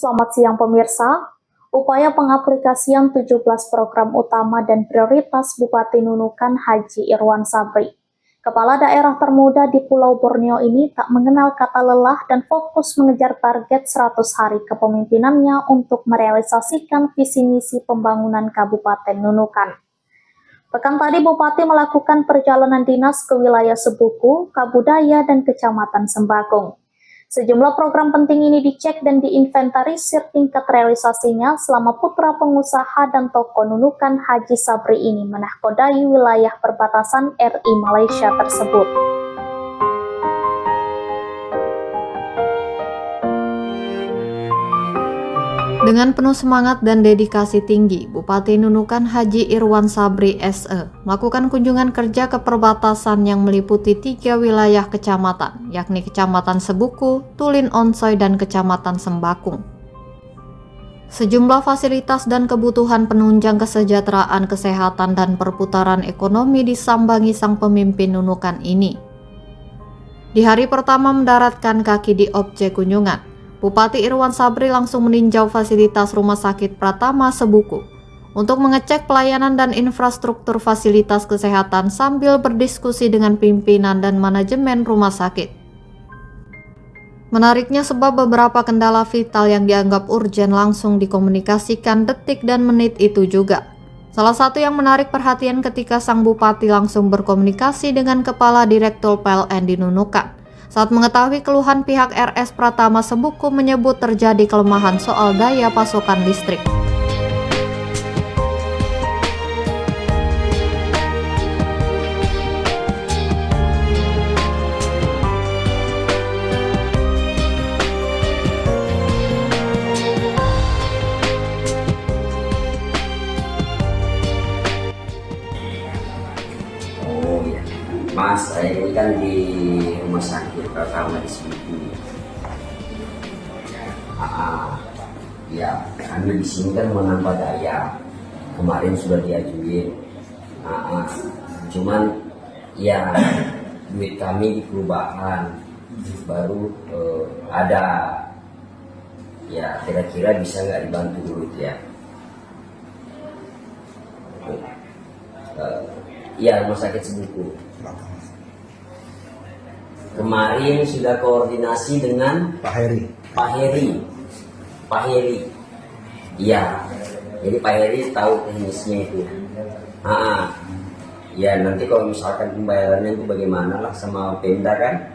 Selamat siang pemirsa. Upaya pengaplikasian 17 program utama dan prioritas Bupati Nunukan Haji Irwan Sabri. Kepala daerah termuda di Pulau Borneo ini tak mengenal kata lelah dan fokus mengejar target 100 hari kepemimpinannya untuk merealisasikan visi misi pembangunan Kabupaten Nunukan. Pekan tadi Bupati melakukan perjalanan dinas ke wilayah Sebuku, Kabudaya, dan Kecamatan Sembakung. Sejumlah program penting ini dicek dan diinventarisir tingkat realisasinya selama putra pengusaha dan tokoh Nunukan Haji Sabri ini menahkodai wilayah perbatasan RI Malaysia tersebut. Dengan penuh semangat dan dedikasi tinggi, Bupati Nunukan Haji Irwan Sabri SE melakukan kunjungan kerja ke perbatasan yang meliputi 3 wilayah kecamatan, yakni Kecamatan Sebuku, Tulin Onsoy, dan Kecamatan Sembakung. Sejumlah fasilitas dan kebutuhan penunjang kesejahteraan, kesehatan, dan perputaran ekonomi disambangi sang pemimpin Nunukan ini. Di hari pertama mendaratkan kaki di objek kunjungan, Bupati Irwan Sabri langsung meninjau fasilitas Rumah Sakit Pratama Sebuku untuk mengecek pelayanan dan infrastruktur fasilitas kesehatan sambil berdiskusi dengan pimpinan dan manajemen rumah sakit. Menariknya sebab beberapa kendala vital yang dianggap urgen langsung dikomunikasikan detik dan menit itu juga. Salah satu yang menarik perhatian ketika sang Bupati langsung berkomunikasi dengan Kepala Direktur PLN di Nunukan. Saat mengetahui keluhan pihak RS Pratama Sebuku menyebut terjadi kelemahan soal daya pasokan listrik. Oh ya, Mas, saya ini kan di rumah sakit pertama di Sebuku. Ya, kami di sini kan menambah daya. Kemarin sudah diajuin. Cuman ya duit kami di perubahan baru ada. Ya, kira-kira bisa nggak dibantu dulu ya? Iya, rumah sakit Sebuku. Kemarin sudah koordinasi dengan Pak Heri. Pak Heri. Iya. Jadi Pak Heri tahu teknisnya itu. Ya nanti kalau misalkan pembayarannya itu bagaimana lah sama Pemda kan?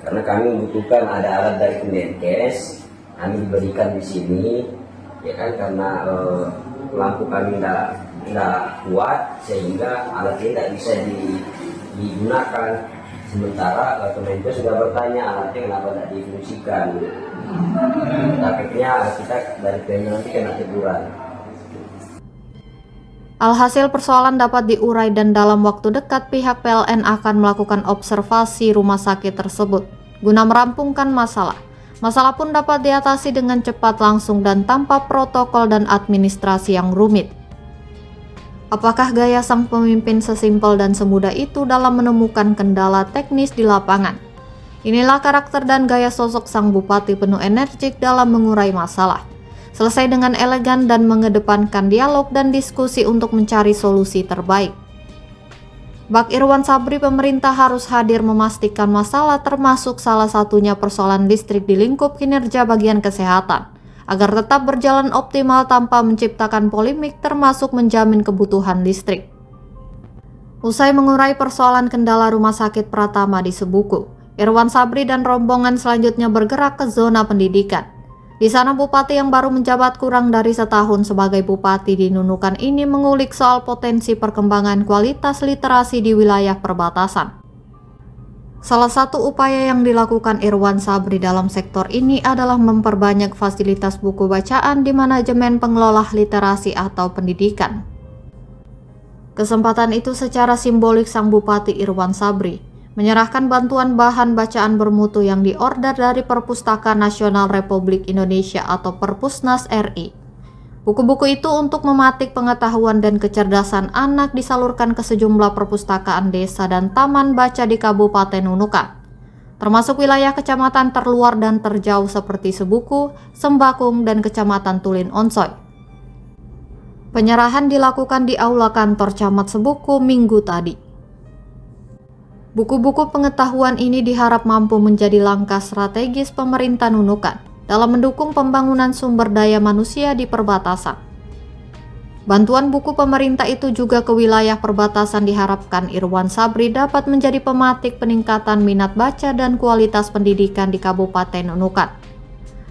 Karena kami membutuhkan ada alat dari Kemenkes, kami diberikan di sini, ya kan, karena lampu kami tidak kuat sehingga alat ini tidak bisa digunakan. Sementara Kemenkes sudah bertanya alatnya kenapa tidak difungsikan. Takutnya kita dari Pemda nanti kena teguran. Alhasil persoalan dapat diurai dan dalam waktu dekat pihak PLN akan melakukan observasi rumah sakit tersebut guna merampungkan masalah. Masalah pun dapat diatasi dengan cepat langsung dan tanpa protokol dan administrasi yang rumit. Apakah gaya sang pemimpin sesimpel dan semudah itu dalam menemukan kendala teknis di lapangan? Inilah karakter dan gaya sosok sang Bupati penuh energik dalam mengurai masalah. Selesai dengan elegan dan mengedepankan dialog dan diskusi untuk mencari solusi terbaik. Bak Irwan Sabri, pemerintah harus hadir memastikan masalah termasuk salah satunya persoalan listrik di lingkup kinerja bagian kesehatan, agar tetap berjalan optimal tanpa menciptakan polemik termasuk menjamin kebutuhan listrik. Usai mengurai persoalan kendala Rumah Sakit Pratama di Sebuku, Irwan Sabri dan rombongan selanjutnya bergerak ke zona pendidikan. Di sana Bupati yang baru menjabat kurang dari setahun sebagai Bupati di Nunukan ini mengulik soal potensi perkembangan kualitas literasi di wilayah perbatasan. Salah satu upaya yang dilakukan Irwan Sabri dalam sektor ini adalah memperbanyak fasilitas buku bacaan di manajemen pengelola literasi atau pendidikan. Kesempatan itu secara simbolik sang Bupati Irwan Sabri menyerahkan bantuan bahan bacaan bermutu yang diorder dari Perpustakaan Nasional Republik Indonesia atau Perpusnas RI. Buku-buku itu untuk mematik pengetahuan dan kecerdasan anak disalurkan ke sejumlah perpustakaan desa dan taman baca di Kabupaten Nunukan. termasuk wilayah kecamatan terluar dan terjauh seperti Sebuku, Sembakung, dan Kecamatan Tulin Onsoy. Penyerahan dilakukan di Aula Kantor Camat Sebuku Minggu tadi. Buku-buku pengetahuan ini diharap mampu menjadi langkah strategis pemerintah Nunukan dalam mendukung pembangunan sumber daya manusia di perbatasan. Bantuan buku pemerintah itu juga ke wilayah perbatasan diharapkan Irwan Sabri dapat menjadi pematik peningkatan minat baca dan kualitas pendidikan di Kabupaten Nunukan.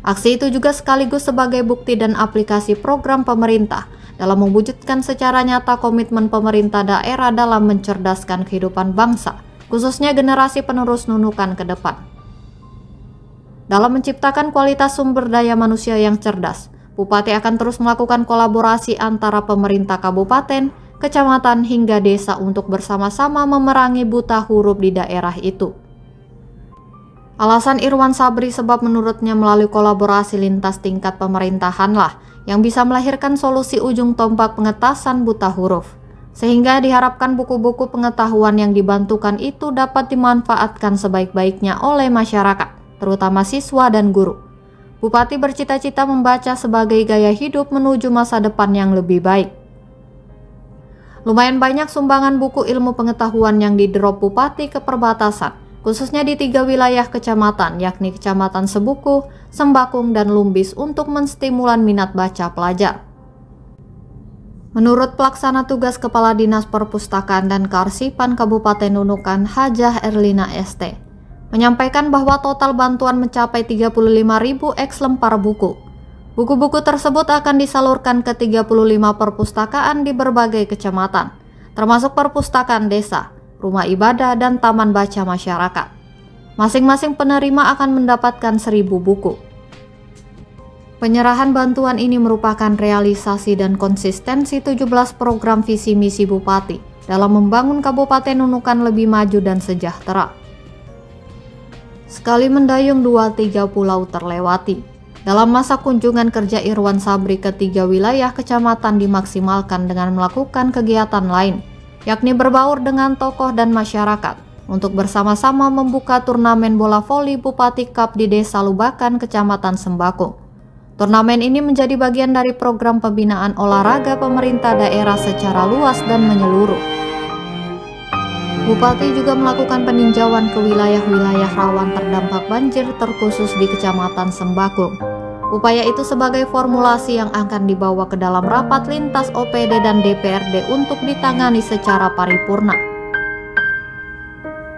Aksi itu juga sekaligus sebagai bukti dan aplikasi program pemerintah dalam mewujudkan secara nyata komitmen pemerintah daerah dalam mencerdaskan kehidupan bangsa, khususnya generasi penerus Nunukan ke depan. Dalam menciptakan kualitas sumber daya manusia yang cerdas, Bupati akan terus melakukan kolaborasi antara pemerintah kabupaten, kecamatan, hingga desa untuk bersama-sama memerangi buta huruf di daerah itu. Alasan Irwan Sabri sebab menurutnya melalui kolaborasi lintas tingkat pemerintahanlah yang bisa melahirkan solusi ujung tombak pengetasan buta huruf, sehingga diharapkan buku-buku pengetahuan yang dibantukan itu dapat dimanfaatkan sebaik-baiknya oleh masyarakat, terutama siswa dan guru. Bupati bercita-cita membaca sebagai gaya hidup menuju masa depan yang lebih baik. Lumayan banyak sumbangan buku ilmu pengetahuan yang didrop Bupati ke perbatasan, khususnya di 3 wilayah kecamatan, yakni Kecamatan Sebuku, Sembakung, dan Lumbis untuk menstimulan minat baca pelajar. Menurut Pelaksana Tugas Kepala Dinas Perpustakaan dan Kearsipan Kabupaten Nunukan, Hajah Erlina ST, menyampaikan bahwa total bantuan mencapai 35.000 eks lembar buku. Buku-buku tersebut akan disalurkan ke 35 perpustakaan di berbagai kecamatan, termasuk perpustakaan desa, rumah ibadah, dan taman baca masyarakat. Masing-masing penerima akan mendapatkan 1.000 buku. Penyerahan bantuan ini merupakan realisasi dan konsistensi 17 program visi misi Bupati dalam membangun Kabupaten Nunukan lebih maju dan sejahtera. Sekali mendayung 2-3 pulau terlewati. Dalam masa kunjungan kerja Irwan Sabri ke 3 wilayah kecamatan dimaksimalkan dengan melakukan kegiatan lain, yakni berbaur dengan tokoh dan masyarakat untuk bersama-sama membuka turnamen bola voli Bupati Cup di Desa Lubakan, Kecamatan Sembakung. Turnamen ini menjadi bagian dari program pembinaan olahraga pemerintah daerah secara luas dan menyeluruh. Bupati juga melakukan peninjauan ke wilayah-wilayah rawan terdampak banjir terkhusus di Kecamatan Sembakung. Upaya itu sebagai formulasi yang akan dibawa ke dalam rapat lintas OPD dan DPRD untuk ditangani secara paripurna.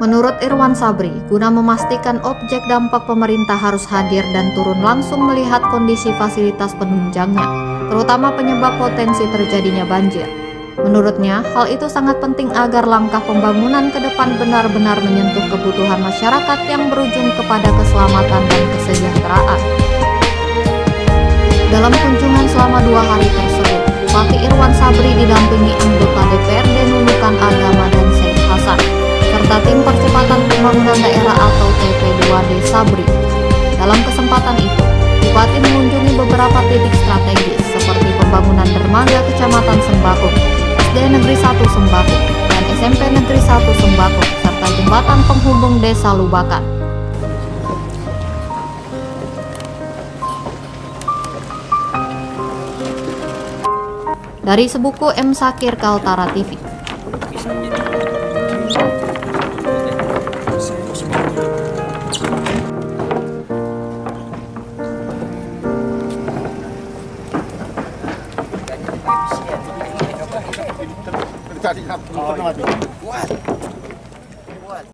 Menurut Irwan Sabri, guna memastikan objek dampak pemerintah harus hadir dan turun langsung melihat kondisi fasilitas penunjangnya, terutama penyebab potensi terjadinya banjir. Menurutnya, hal itu sangat penting agar langkah pembangunan ke depan benar-benar menyentuh kebutuhan masyarakat yang berujung kepada keselamatan dan kesejahteraan. Dalam kunjungan selama 2 hari tersebut, Bupati Irwan Sabri didampingi anggota DPRD Nunukan Agama dan Syed Hasan, serta tim percepatan pembangunan daerah atau TP2D Sabri. Dalam kesempatan itu, Bupati mengunjungi beberapa titik strategis seperti pembangunan dermaga Kecamatan Sembakung, SD Negeri 1 Sembakung, dan SMP Negeri 1 Sembakung, serta jembatan penghubung Desa Lubakan. Dari Sebuku, M. Sakir, Kaltara TV. Tadi